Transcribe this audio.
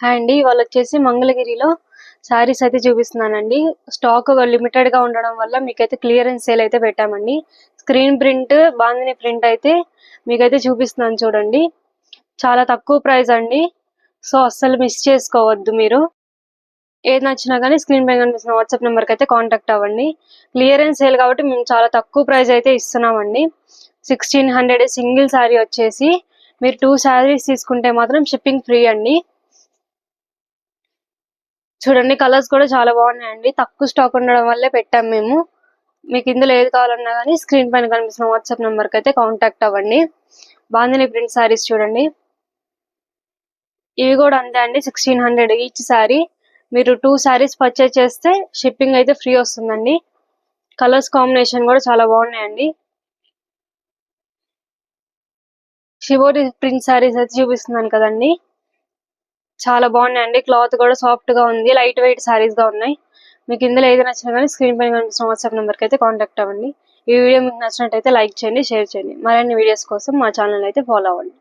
Hi అండి. ఇవాళ వచ్చేసి మంగళగిరిలో శారీస్ అయితే చూపిస్తున్నానండి. స్టాక్ లిమిటెడ్ గా ఉండడం వల్ల మీకైతే క్లియరెన్స్ సేల్ అయితే పెట్టామండి. స్క్రీన్ ప్రింట్ బాందిని ప్రింట్ అయితే మీకైతే చూపిస్తున్నాను చూడండి. చాలా తక్కువ ప్రైస్ అండి. సో అస్సలు మిస్ చేసుకోవద్దు మీరు. ఏది నచ్చినా కానీ స్క్రీన్ పైన కనిపిస్తున్న వాట్సాప్ నెంబర్కి అయితే కాంటాక్ట్ అవ్వండి. క్లియరెన్స్ సేల్ కాబట్టి మేము చాలా తక్కువ ప్రైస్ అయితే ఇస్తున్నామండి. 1600 సింగిల్ శారీ వచ్చేసి మీరు 2 శారీస్ తీసుకుంటే మాత్రం షిప్పింగ్ ఫ్రీ అండి. చూడండి కలర్స్ కూడా చాలా బాగున్నాయండి. తక్కువ స్టాక్ ఉండడం వల్లే పెట్టాం మేము. మీకు ఇందులో ఏది కావాలన్నా కానీ స్క్రీన్ పైన కనిపిస్తున్న వాట్సాప్ నెంబర్కి అయితే కాంటాక్ట్ అవ్వండి. బాందిని ప్రింట్ శారీస్ చూడండి. ఇవి కూడా అంతే అండి. 1600 ఈచ్ శారీ. మీరు 2 శారీస్ పర్చేజ్ చేస్తే షిప్పింగ్ అయితే ఫ్రీ వస్తుందండి. కలర్స్ కాంబినేషన్ కూడా చాలా బాగున్నాయండి. షిబోరి ప్రింట్ శారీస్ అయితే చూపిస్తున్నాను కదండి. చాలా బాగున్నాయండి. క్లాత్ కూడా సాఫ్ట్ గా ఉంది. లైట్ వెయిట్ శారీస్ గా ఉన్నాయి. మీకు ఇందులో ఏది నచ్చినా కానీ స్క్రీన్ పైన కనిపిస్తున్న వాట్సాప్ నెంబర్కి అయితే కాంటాక్ట్ అవ్వండి. ఈ వీడియో మీకు నచ్చినట్టయితే లైక్ చేయండి, షేర్ చేయండి. మరిన్ని వీడియోస్ కోసం మా ఛానల్ అయితే ఫాలో అవ్వండి.